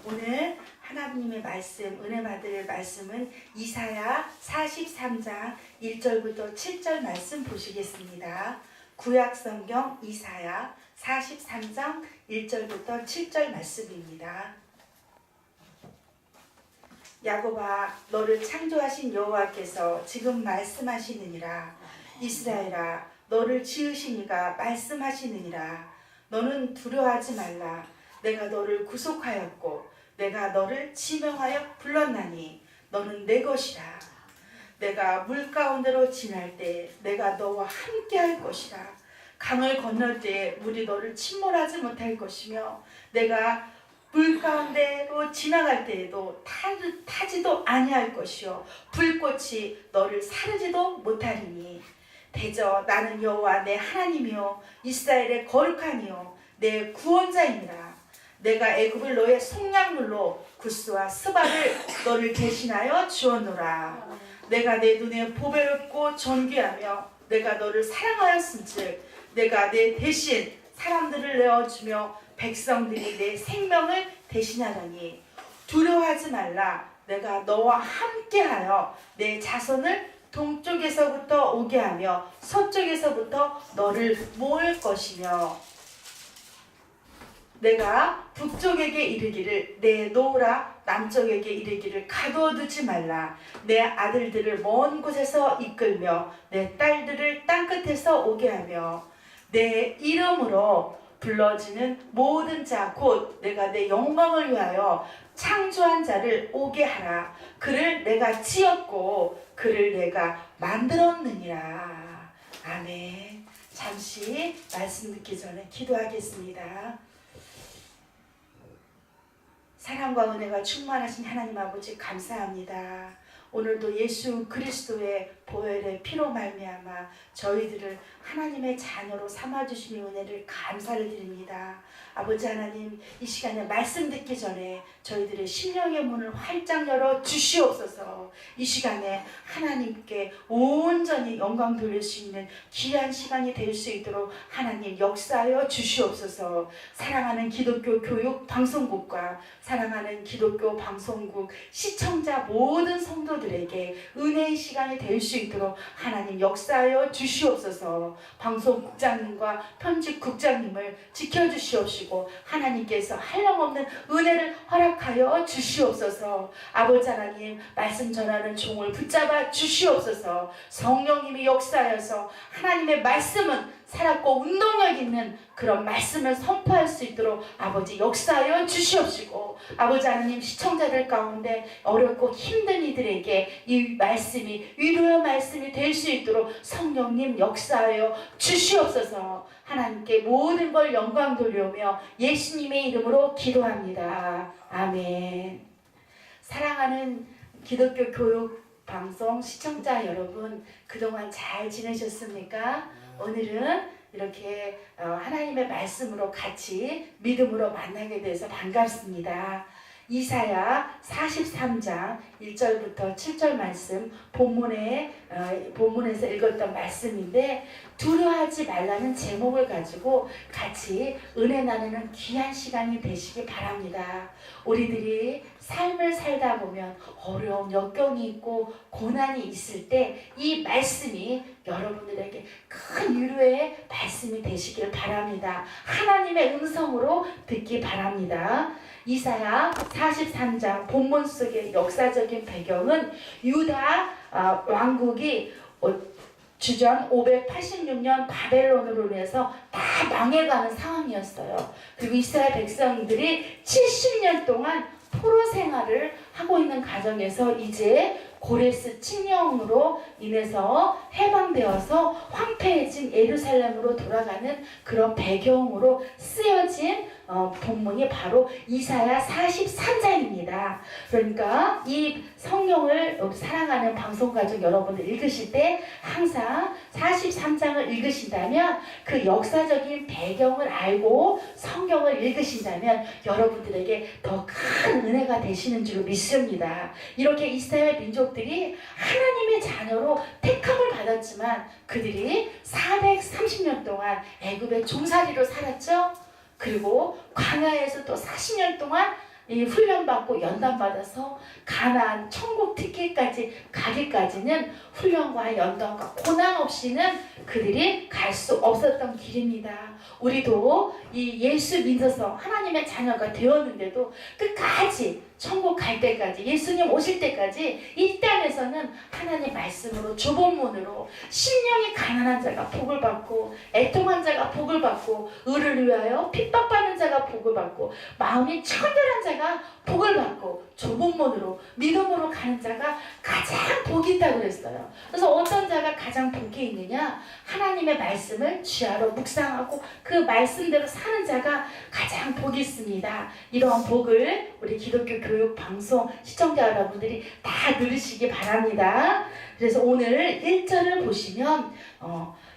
오늘 하나님의 말씀, 은혜 받을 말씀은 이사야 43장 1절부터 7절 말씀 보시겠습니다. 구약성경 이사야 43장 1절부터 7절 말씀입니다. 야곱아, 너를 창조하신 여호와께서 지금 말씀하시느니라. 이스라엘아, 너를 지으신 이가 말씀하시느니라. 너는 두려워하지 말라. 내가 너를 구속하였고 내가 너를 지명하여 불렀나니 너는 내 것이라. 내가 물 가운데로 지날 때 내가 너와 함께 할 것이라. 강을 건널 때 물이 너를 침몰하지 못할 것이며 내가 물 가운데로 지나갈 때에도 타지도 아니할 것이요 불꽃이 너를 사르지도 못하리니 대저 나는 여호와 내 하나님이요 이스라엘의 거룩하니요 내 구원자이니라. 내가 애굽을 너의 속량물로 구스와 스바를 너를 대신하여 주었노라. 내가 내 눈에 보배롭고 존귀하며 내가 너를 사랑하였은즉 내가 내 대신 사람들을 내어주며 백성들이 내 생명을 대신하더니 두려워하지 말라. 내가 너와 함께하여 내 자손을 동쪽에서부터 오게 하며 서쪽에서부터 너를 모을 것이며 내가 북쪽에게 이르기를 내놓으라. 남쪽에게 이르기를 가두어두지 말라. 내 아들들을 먼 곳에서 이끌며 내 딸들을 땅끝에서 오게 하며 내 이름으로 불러지는 모든 자 곧 내가 내 영광을 위하여 창조한 자를 오게 하라. 그를 내가 지었고 그를 내가 만들었느니라. 아멘. 잠시 말씀 듣기 전에 기도하겠습니다. 사랑과 은혜가 충만하신 하나님 아버지 감사합니다. 오늘도 예수 그리스도의 보혈의 피로 말미암아 저희들을 하나님의 자녀로 삼아주시는 은혜를 감사를 드립니다. 아버지 하나님, 이 시간에 말씀 듣기 전에 저희들의 심령의 문을 활짝 열어 주시옵소서. 이 시간에 하나님께 온전히 영광 돌릴 수 있는 귀한 시간이 될 수 있도록 하나님 역사하여 주시옵소서. 사랑하는 기독교 교육 방송국과 사랑하는 기독교 방송국 시청자 모든 성도들에게 은혜의 시간이 될 수 있도록 하나님 역사하여 주시옵소서. 방송국장님과 편집국장님을 지켜주시옵시고 하나님께서 한량없는 은혜를 허락하여 주시옵소서. 아버지 하나님, 말씀 전하는 종을 붙잡아 주시옵소서. 성령님이 역사하여서 하나님의 말씀은 살았고 운동력 있는 그런 말씀을 선포할 수 있도록 아버지 역사하여 주시옵시고 아버지 하나님, 시청자들 가운데 어렵고 힘든 이들에게 이 말씀이 위로의 말씀이 될 수 있도록 성령님 역사하여 주시옵소서. 하나님께 모든 걸 영광 돌려오며 예수님의 이름으로 기도합니다. 아멘. 사랑하는 기독교 교육 방송 시청자 여러분, 그동안 잘 지내셨습니까? 오늘은 이렇게 하나님의 말씀으로 같이 믿음으로 만나게 돼서 반갑습니다. 이사야 43장 1절부터 7절 말씀 본문에서 읽었던 말씀인데 두려워하지 말라는 제목을 가지고 같이 은혜 나누는 귀한 시간이 되시기 바랍니다. 우리들이 삶을 살다 보면 어려운 역경이 있고 고난이 있을 때 이 말씀이 여러분들에게 큰 위로의 말씀이 되시길 바랍니다. 하나님의 음성으로 듣기 바랍니다. 이사야 43장 본문 속의 역사적인 배경은 유다 왕국이 주전 586년 바벨론으로 인해서 다 망해가는 상황이었어요. 그리고 이스라엘 백성들이 70년 동안 포로 생활을 하고 있는 가정에서 이제 고레스 칙령으로 인해서 해방되어서 황폐해진 예루살렘으로 돌아가는 그런 배경으로 쓰여진 본문이 바로 이사야 43장입니다. 그러니까 이 성경을 사랑하는 방송가족 여러분들 읽으실 때 항상 43장을 읽으신다면 그 역사적인 배경을 알고 성경을 읽으신다면 여러분들에게 더 큰 은혜가 되시는 줄 믿습니다. 이렇게 이스라엘 민족들이 하나님의 자녀로 택함을 받았지만 그들이 430년 동안 애굽의 종살이로 살았죠. 그리고 광야에서 또 40년 동안 이 훈련받고 연단받아서 가나안 천국 특기까지 가기까지는 훈련과 연단과 고난 없이는 그들이 갈 수 없었던 길입니다. 우리도 이 예수 믿어서 하나님의 자녀가 되었는데도 끝까지 천국 갈 때까지, 예수님 오실 때까지 이 땅에서는 하나님 말씀으로 좁은 문으로 심령이 가난한 자가 복을 받고, 애통한 자가 복을 받고, 의를 위하여 핍박받는 자가 복을 받고, 마음이 청결한 자가 복을 받고, 좁은 문으로 믿음으로 가는 자가 가장 복이 있다고 그랬어요. 그래서 어떤 자가 가장 복이 있느냐? 하나님의 말씀을 주야로 묵상하고 그 말씀대로 사는 자가 가장 복이 있습니다. 이러한 복을 우리 기독교 교육 방송 시청자 여러분들이 다 누리시기 바랍니다. 그래서 오늘 1절을 보시면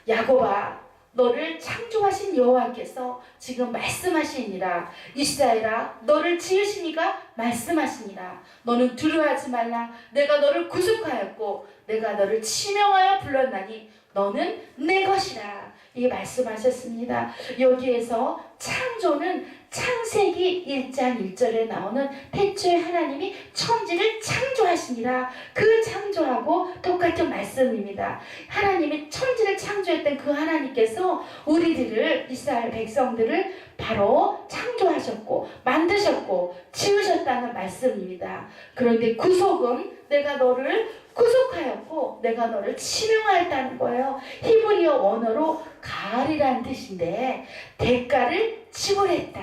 야곱아, 너를 창조하신 여호와께서 지금 말씀하시니라. 이스라엘아, 너를 지으시니가 말씀하시니라. 너는 두려워하지 말라. 내가 너를 구속하였고 내가 너를 치명하여 불렀나니 너는 내 것이라. 이 말씀하셨습니다. 여기에서 창조는 창세기 1장 1절에 나오는 태초에 하나님이 천지를 창조하시니라. 그 창조하고 똑같은 말씀입니다. 하나님이 천지를 창조했던 그 하나님께서 우리들을, 이스라엘 백성들을 바로 창조하셨고 만드셨고 지으셨다는 말씀입니다. 그런데 구속은 내가 너를 구속하였고 내가 너를 치명하였다는 거예요. 히브리어 원어로 가을이라는 뜻인데 대가를 지불했다.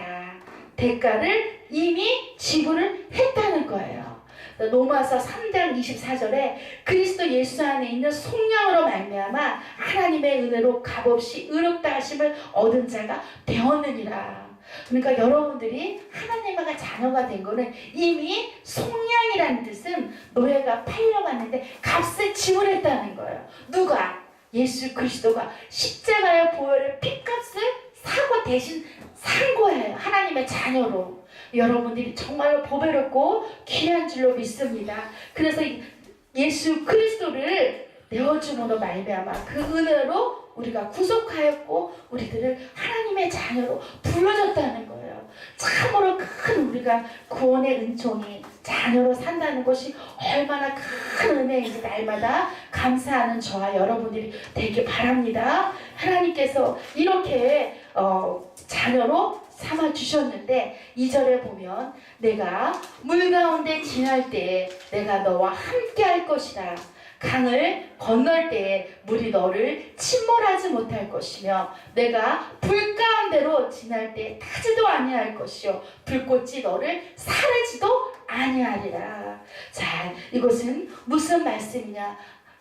대가를 이미 지불을 했다는 거예요. 로마서 3장 24절에 그리스도 예수 안에 있는 속량으로 말미암아 하나님의 은혜로 값없이 의롭다 하심을 얻은 자가 되었느니라. 그러니까 여러분들이 하나님과 자녀가 된 거는 이미 속량이라는 뜻은 노예가 팔려갔는데 값을 지불했다는 거예요. 누가? 예수 그리스도가 십자가의 보혈의 피값을 사고 대신 산 거예요. 하나님의 자녀로. 여러분들이 정말로 보배롭고 귀한 줄로 믿습니다. 그래서 예수 그리스도를 내어줌으로 말미암아 그 은혜로 우리가 구속하였고 우리들을 하나님의 자녀로 불러줬다는 거예요. 참으로 큰 우리가 구원의 은총이 자녀로 산다는 것이 얼마나 큰 은혜인지 날마다 감사하는 저와 여러분들이 되길 바랍니다. 하나님께서 이렇게 자녀로 삼아주셨는데 2절에 보면 내가 물 가운데 지날 때에 내가 너와 함께 할 것이라. 강을 건널 때에 물이 너를 침몰하지 못할 것이며 내가 불 가운데로 지날 때에 타지도 아니할 것이요 불꽃이 너를 사르지도 아니하리라. 자, 이것은 무슨 말씀이냐?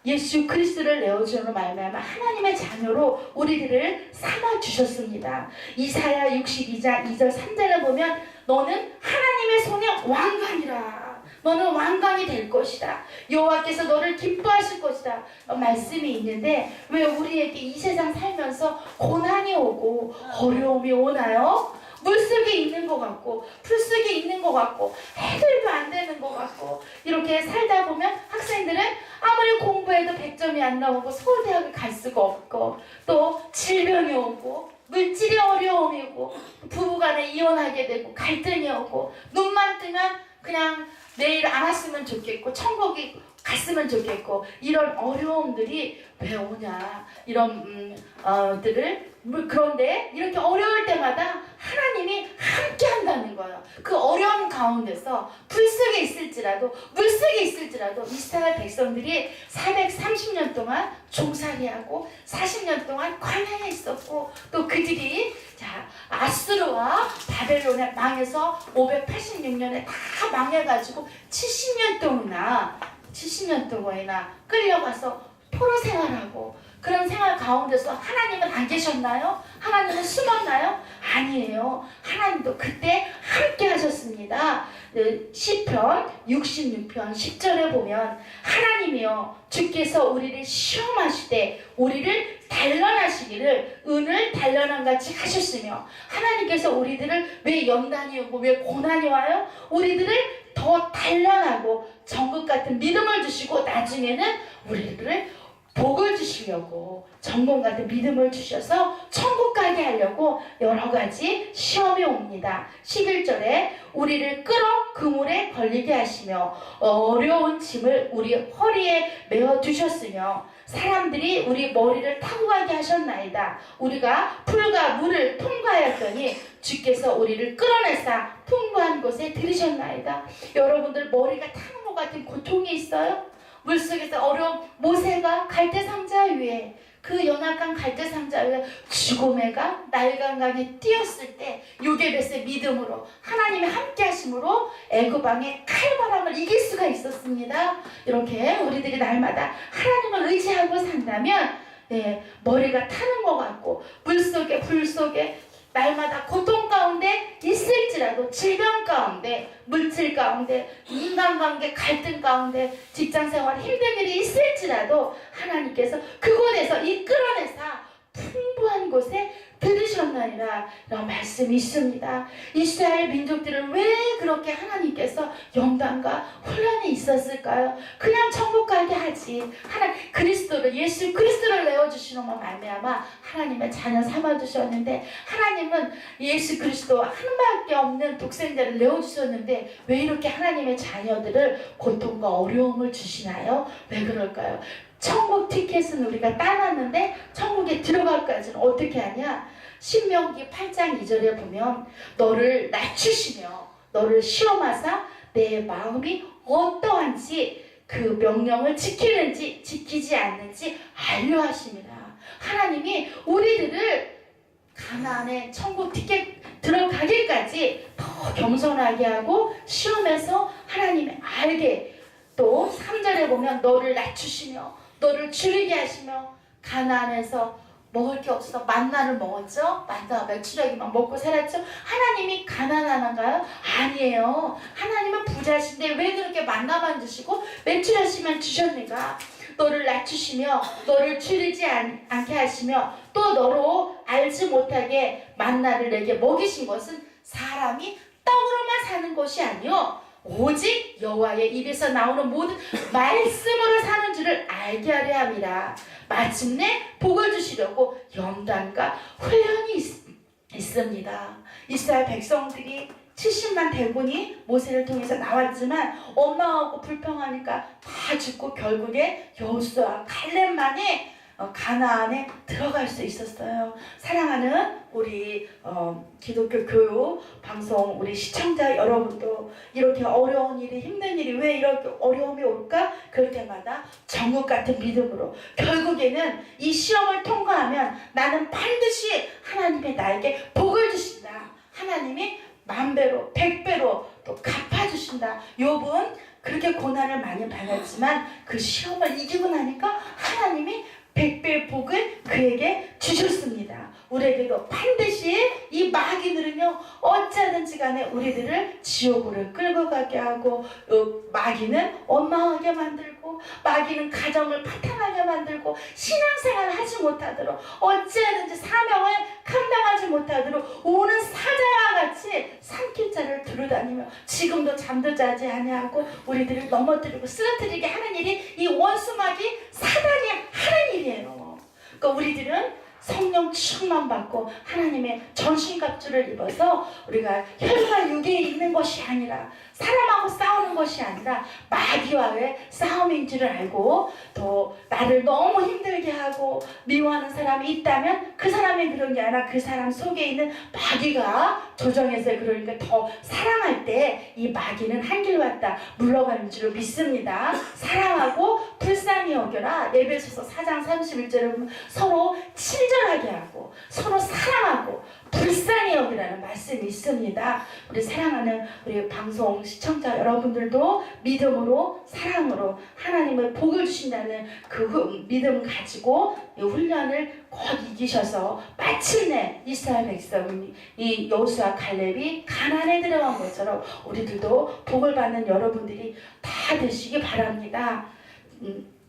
예수 그리스도를 내어주는 말미암아 하나님의 자녀로 우리들을 삼아 주셨습니다. 이사야 62장 2절 3절에 보면 너는 하나님의 손의 왕관이라. 너는 왕관이 될 것이다. 여호와께서 너를 기뻐하실 것이다. 말씀이 있는데 왜 우리에게 이 세상 살면서 고난이 오고 어려움이 오나요? 물속에 있는 것 같고 풀속에 있는 것 같고 해결도 안 되는 것 같고 이렇게 살다 보면 학생들은 아무리 공부해도 100점이 안 나오고 서울대학을 갈 수가 없고 또 질병이 오고 물질의 어려움이 오고 부부간에 이혼하게 되고 갈등이 오고 눈만 뜨면 그냥 내일 안 왔으면 좋겠고 천국이 갔으면 좋겠고 이런 어려움들이 왜 오냐 이런 그런데 이렇게 어려울 때마다 하나님이 함께 한다는 거예요. 그 어려움 가운데서 불 속에 있을지라도 물 속에 있을지라도 이스라엘 백성들이 430년 동안 종살이하고 40년 동안 광야에 있었고 또 그들이 아수르와 바벨론에 망해서 586년에 다 망해가지고 70년 동안이나 끌려가서 포로 생활하고 그런 생활 가운데서 하나님은 안 계셨나요? 하나님은 숨었나요? 아니에요. 하나님도 그때 함께 하셨습니다. 시편 66편 10절에 보면 하나님이여 주께서 우리를 시험하시되 우리를 단련하시기를 은을 단련한 같이 하셨으며 하나님께서 우리들을 왜 연단이 오고 왜 고난이 와요? 우리들을 더 단련하고 정국 같은 믿음을 주시고 나중에는 우리들을 복을 주시려고 정금 같은 믿음을 주셔서 천국 가게 하려고 여러 가지 시험이 옵니다. 11절에 우리를 끌어 그물에 걸리게 하시며 어려운 짐을 우리 허리에 메어 두셨으며 사람들이 우리 머리를 타고 가게 하셨나이다. 우리가 풀과 물을 통과하였더니 주께서 우리를 끌어내사 풍부한 곳에 들이셨나이다. 여러분들 머리가 타는 것 같은 고통이 있어요? 물속에서 어려운 모세가 갈대상자 위에, 그 연약한 갈대상자 위에 죽음의가 날강강에 뛰었을 때 요게벳의 믿음으로 하나님의 함께 하심으로 애굽왕의 칼바람을 이길 수가 있었습니다. 이렇게 우리들이 날마다 하나님을 의지하고 산다면 머리가 타는 것 같고 물속에 불 속에 날마다 고통 가운데 있을지라도, 질병 가운데, 물질 가운데, 인간관계 갈등 가운데, 직장생활 힘든 일이 있을지라도 하나님께서 그곳에서 이끌어내사 풍부한 곳에 들으셨나이다 라는 말씀이 있습니다. 이스라엘 민족들은 왜 그렇게 하나님께서 연단과 혼란이 있었을까요? 그냥 천국 가게 하지, 그리스도를, 예수 그리스도를 내어주시는 것 말미암아 하나님의 자녀 삼아주셨는데, 하나님은 예수 그리스도 하나밖에 없는 독생자를 내어주셨는데 왜 이렇게 하나님의 자녀들을 고통과 어려움을 주시나요? 왜 그럴까요? 천국 티켓은 우리가 따놨는데 천국에 들어갈까지는 어떻게 하냐? 신명기 8장 2절에 보면 너를 낮추시며 너를 시험하사 내 마음이 어떠한지 그 명령을 지키는지 지키지 않는지 알려 하십니다. 하나님이 우리들을 가나안의 천국 티켓 들어가기까지 더 겸손하게 하고 시험해서 하나님이 알게, 또 3절에 보면 너를 낮추시며 너를 줄이게 하시며, 가나안에서 먹을 게 없어서 만나를 먹었죠. 만나와 메추라기만 먹고 살았죠. 하나님이 가난한가요? 아니에요. 하나님은 부자신데 왜 그렇게 만나만 주시고 메추라기만 주셨는가? 너를 낮추시며 너를 줄이지 않게 하시며 또 너로 알지 못하게 만나를 내게 먹이신 것은 사람이 떡으로만 사는 것이 아니요 오직 여호와의 입에서 나오는 모든 말씀으로 사는 줄을 알게 하려 함이라. 마침내 복을 주시려고 연단과 훈련이 있습니다. 이스라엘 백성들이 70만 대군이 모세를 통해서 나왔지만 엄마하고 불평하니까 다 죽고 결국에 여호수아 갈렙만이 가나안에 들어갈 수 있었어요. 사랑하는 우리 기독교 교육 방송 우리 시청자 여러분도 이렇게 어려운 일이, 힘든 일이 왜 이렇게 어려움이 올까? 그럴 때마다 정국 같은 믿음으로 결국에는 이 시험을 통과하면 나는 반드시 하나님이 나에게 복을 주신다. 하나님이 만배로 100배로 또 갚아주신다. 욥은 그렇게 고난을 많이 받았지만 그 시험을 이기고 나니까 하나님이 100배의 복을 그에게 주셨습니다. 우리에게도 반드시 이 마귀들은요 어찌하든지 간에 우리들을 지옥으로 끌고 가게 하고, 마귀는 원망하게 만들고, 마귀는 가정을 파탄하게 만들고, 신앙생활을 하지 못하도록, 어찌하든지 사명을 감당하지 못하도록 오는 사자와 같이 산길자를 두루다니며 지금도 잠도 자지 아니하고 우리들을 넘어뜨리고 쓰러뜨리게 하는 일이 이 원수 마귀 사단이 하는 일이에요. 그러니까 우리들은 성령 충만 받고 하나님의 전신갑주를 입어서 우리가 혈과 육에 있는 것이 아니라, 사람하고 싸우는 것이 아니라 마귀와의 싸움인 줄을 알고, 또 나를 너무 힘들게 하고 미워하는 사람이 있다면 그 사람이 그런 게 아니라 그 사람 속에 있는 마귀가 조정해서, 그러니까 더 사랑할 때 이 마귀는 한길 왔다 물러가는 줄로 믿습니다. 사랑하고 불쌍히 여겨라. 에베소서 4장 31절에 보면 서로 친절하게 하고 서로 사랑하고 불쌍히 여기라는 말씀이 있습니다. 우리 사랑하는 우리 방송 시청자 여러분들도 믿음으로 사랑으로 하나님의 복을 주신다는 그 믿음 가지고 이 훈련을 꼭 이기셔서 마침내 이스라엘 백성이 이 여호수아 갈렙이 가나안에 들어간 것처럼 우리들도 복을 받는 여러분들이 다 되시기 바랍니다.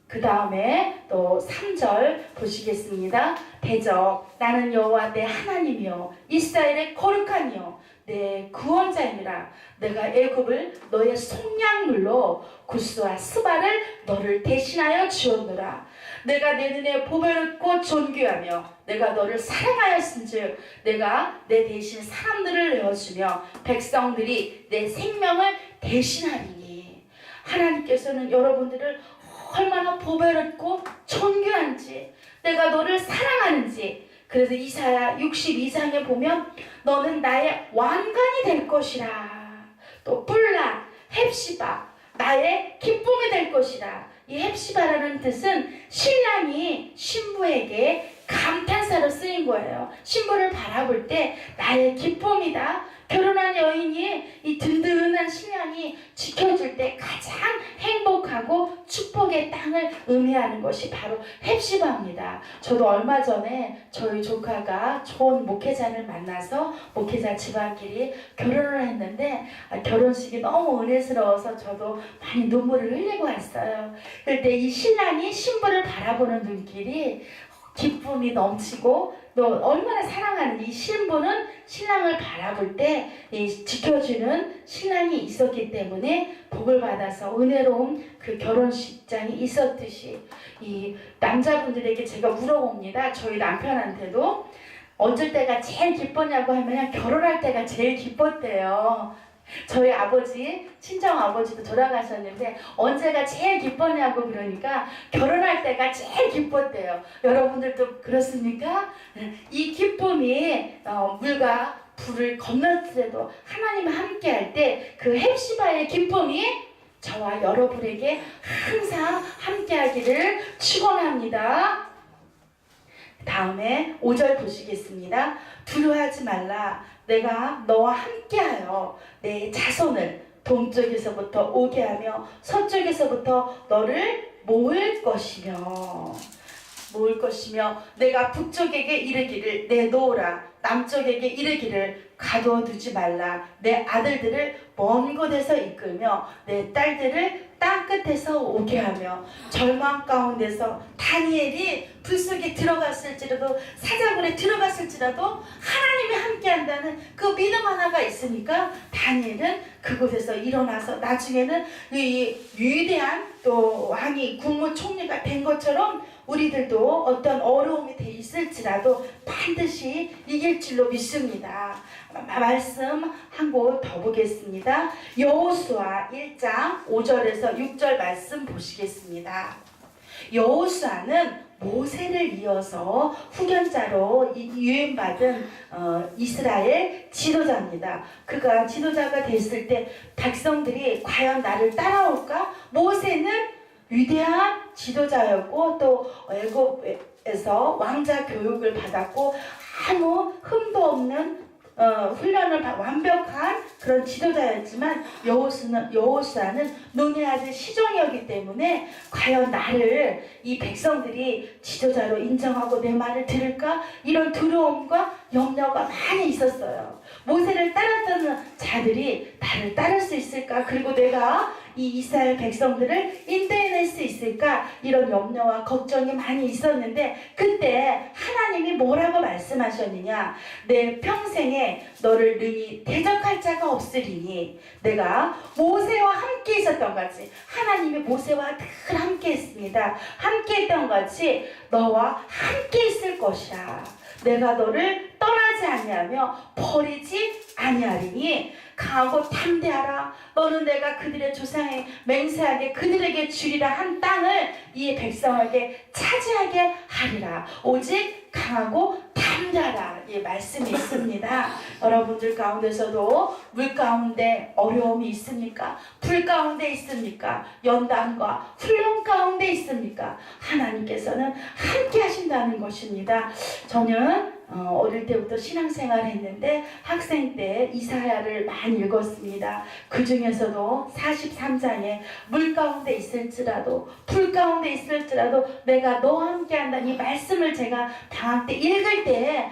그 다음에 또 3절 보시겠습니다. 대적 나는 여호와 내 하나님이요 이스라엘의 거룩하니요 내 구원자이니라. 내가 애굽을 너의 속량물로 구스와 스바를 너를 대신하여 주었노라. 내가 내 눈에 보배롭고 존귀하며 내가 너를 사랑하였은즉 내가 내 대신 사람들을 내어주며 백성들이 내 생명을 대신하리니. 하나님께서는 여러분들을 얼마나 보배롭고 존귀한지, 내가 너를 사랑하는지. 그래서 이사야 62장에 보면 너는 나의 왕관이 될 것이라. 또 뿔라, 헵시바, 나의 기쁨이 될 것이라. 이 헵시바라는 뜻은 신랑이 신부에게 감탄사로 쓰인 거예요. 신부를 바라볼 때 나의 기쁨이다. 결혼한 여인이 이 든든한 신랑이 지켜줄 때 가장 행복하고 축복의 땅을 의미하는 것이 바로 헵시바입니다. 저도 얼마 전에 저희 조카가 좋은 목회자를 만나서 목회자 집안끼리 결혼을 했는데 결혼식이 너무 은혜스러워서 저도 많이 눈물을 흘리고 왔어요. 그때 이 신랑이 신부를 바라보는 눈길이 기쁨이 넘치고 또 얼마나 사랑하는 이 신부는 신랑을 바라볼 때 지켜주는 신랑이 있었기 때문에 복을 받아서 은혜로운 그 결혼식장이 있었듯이 이 남자분들에게 제가 물어봅니다. 저희 남편한테도 어쩔 때가 제일 기뻤냐고 하면 결혼할 때가 제일 기뻤대요. 저희 아버지, 친정 아버지도 돌아가셨는데 언제가 제일 기뻤냐고 그러니까 결혼할 때가 제일 기뻤대요. 여러분들도 그렇습니까? 이 기쁨이 물과 불을 건너더라도 하나님과 함께 할 때 그 헵시바의 기쁨이 저와 여러분에게 항상 함께 하기를 축원합니다. 다음에 5절 보시겠습니다. 두려워하지 말라. 내가 너와 함께하여 내 자손을 동쪽에서부터 오게 하며 서쪽에서부터 너를 모을 것이며 내가 북쪽에게 이르기를 내놓으라. 남쪽에게 이르기를 가둬두지 말라. 내 아들들을 먼 곳에서 이끌며 내 딸들을 땅끝에서 오게 하며 절망 가운데서 다니엘이 불 속에 들어갔을지라도 사자굴에 들어갔을지라도 하나님이 함께한다는 그 믿음 하나가 있으니까 다니엘은 그곳에서 일어나서 나중에는 이 위대한 또 왕이 국무총리가 된 것처럼 우리들도 어떤 어려움이 돼 있을지라도 반드시 이길 줄로 믿습니다. 말씀 한 곳 더 보겠습니다. 여호수아 1장 5절에서 6절 말씀 보시겠습니다. 여호수아는 모세를 이어서 후견자로 유임받은 이스라엘 지도자입니다. 그가 지도자가 됐을 때 백성들이 과연 나를 따라올까? 모세는 위대한 지도자였고 또 애굽에서 왕자 교육을 받았고 아무 흠도 없는 훈련을 완벽한 그런 지도자였지만 여호수아는 눈의 아들 시종이었기 때문에 과연 나를 이 백성들이 지도자로 인정하고 내 말을 들을까? 이런 두려움과 염려가 많이 있었어요. 모세를 따랐던 자들이 나를 따를 수 있을까? 그리고 내가 이 이스라엘 백성들을 인도해낼 수 있을까? 이런 염려와 걱정이 많이 있었는데 그때 하나님이 뭐라고 말씀하셨느냐? 내 평생에 너를 능히 대적할 자가 없으리니 내가 모세와 함께 있었던 같이 하나님이 모세와 늘 함께 했습니다. 함께 했던 같이 너와 함께 있을 것이라. 내가 너를 떠나지 아니하며 버리지 아니하리니 강하고 담대하라. 너는 내가 그들의 조상에 맹세하게 그들에게 주리라 한 땅을 이 백성에게 차지하게 하리라. 오직 강하고 담대하라. 이 말씀이 있습니다. 여러분들 가운데서도 물 가운데 어려움이 있습니까? 불 가운데 있습니까? 연단과 훈련 가운데 있습니까? 하나님께서는 함께 하신다는 것입니다. 저는 어릴 때부터 신앙생활을 했는데 학생 때 이사야를 많이 읽었습니다. 그 중에서도 43장에 물 가운데 있을지라도 불 가운데 있을지라도 내가 너와 함께한다는 이 말씀을 제가 방학 때 읽을 때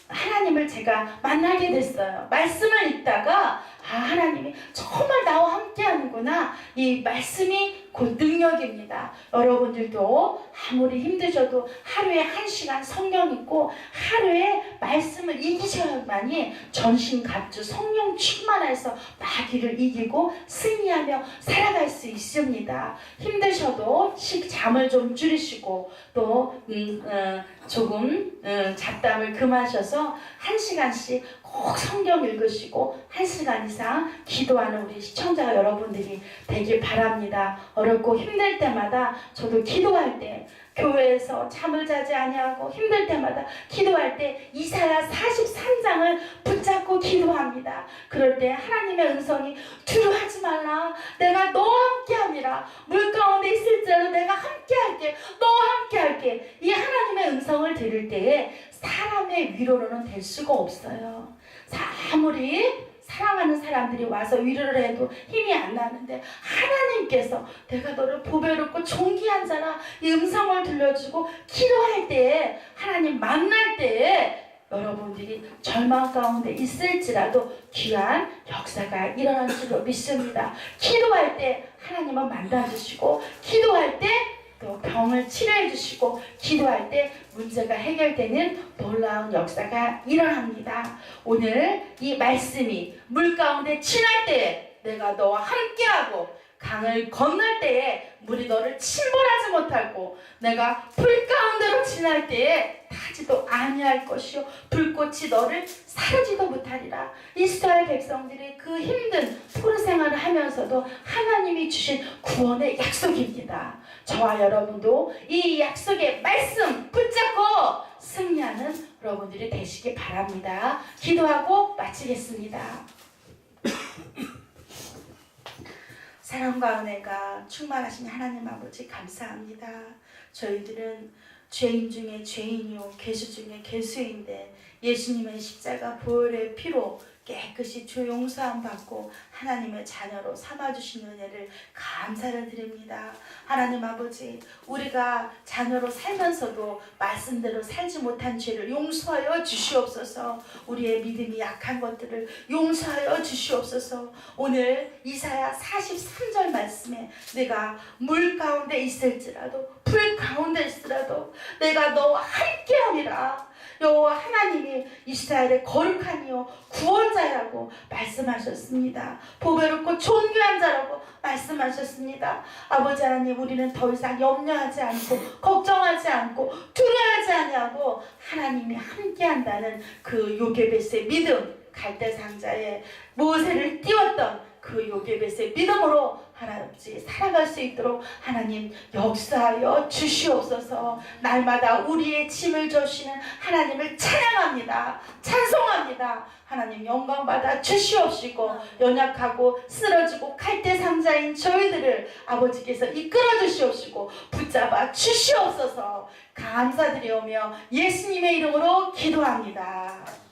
하나님을 제가 만나게 됐어요. 말씀을 읽다가 하나님이 정말 나와 함께 하는구나. 이 말씀이 곧 능력입니다. 여러분들도 아무리 힘드셔도 하루에 1시간 성경 읽고 하루에 말씀을 이기셔야만이 전신갑주 성령 충만해서 마귀를 이기고 승리하며 살아갈 수 있습니다. 힘드셔도 잠을 좀 줄이시고 또 조금 잡담을 금하셔서 1시간씩 꼭 성경 읽으시고 1시간 이상 기도하는 우리 시청자 여러분들이 되길 바랍니다. 어렵고 힘들 때마다 저도 기도할 때 교회에서 잠을 자지 아니하고 힘들 때마다 기도할 때 이사야 43장을 붙잡고 기도합니다. 그럴 때 하나님의 음성이 두려워하지 말라. 내가 너와 함께함이라. 물 가운데 있을지라도 내가 함께할게. 너와 함께할게. 이 하나님의 음성을 들을 때에 사람의 위로로는 될 수가 없어요. 아무리 사랑하는 사람들이 와서 위로를 해도 힘이 안 나는데 하나님께서 내가 너를 보배롭고 존귀한 자라 이 음성을 들려주고 기도할 때에 하나님 만날 때에 여러분들이 절망 가운데 있을지라도 귀한 역사가 일어날 줄로 믿습니다. 기도할 때 하나님은 만나주시고 기도할 때 또 병을 치료해 주시고 기도할 때 문제가 해결되는 놀라운 역사가 일어납니다. 오늘 이 말씀이 물 가운데 지날 때에 내가 너와 함께하고 강을 건널 때에 물이 너를 침몰하지 못하고 내가 불 가운데로 지날 때에 타지도 아니할 것이요 불꽃이 너를 사르지도 못하리라. 이스라엘 백성들이 그 힘든 포로 생활을 하면서도 하나님이 주신 구원의 약속입니다. 저와 여러분도 이 약속의 말씀 붙잡고 승리하는 여러분들이 되시기 바랍니다. 기도하고 마치겠습니다. 사랑과 은혜가 충만하신 하나님 아버지 감사합니다. 저희들은 죄인 중에 죄인이요 괴수 중에 괴수인데 예수님의 십자가 보혈의 피로 깨끗이 주 용서함 받고 하나님의 자녀로 삼아주신 은혜를 감사를 드립니다. 하나님 아버지, 우리가 자녀로 살면서도 말씀대로 살지 못한 죄를 용서하여 주시옵소서. 우리의 믿음이 약한 것들을 용서하여 주시옵소서. 오늘 이사야 43절 말씀에 내가 물 가운데 있을지라도 불 가운데 있으라도 내가 너와 함께하리라. 여호와 하나님이 이스라엘의 거룩한 이요 구원자라고 말씀하셨습니다. 보배롭고 존귀한 자라고 말씀하셨습니다. 아버지 하나님, 우리는 더 이상 염려하지 않고 걱정하지 않고 두려워하지 아니하고 하나님이 함께한다는 그 요게벳의 믿음, 갈대상자에 모세를 띄웠던 그 요게벳의 믿음으로 하나님 살아갈 수 있도록 하나님 역사하여 주시옵소서. 날마다 우리의 짐을 져주시는 하나님을 찬양합니다. 찬송합니다. 하나님 영광 받아 주시옵시고 연약하고 쓰러지고 갈대상자인 저희들을 아버지께서 이끌어 주시옵시고 붙잡아 주시옵소서. 감사드리오며 예수님의 이름으로 기도합니다.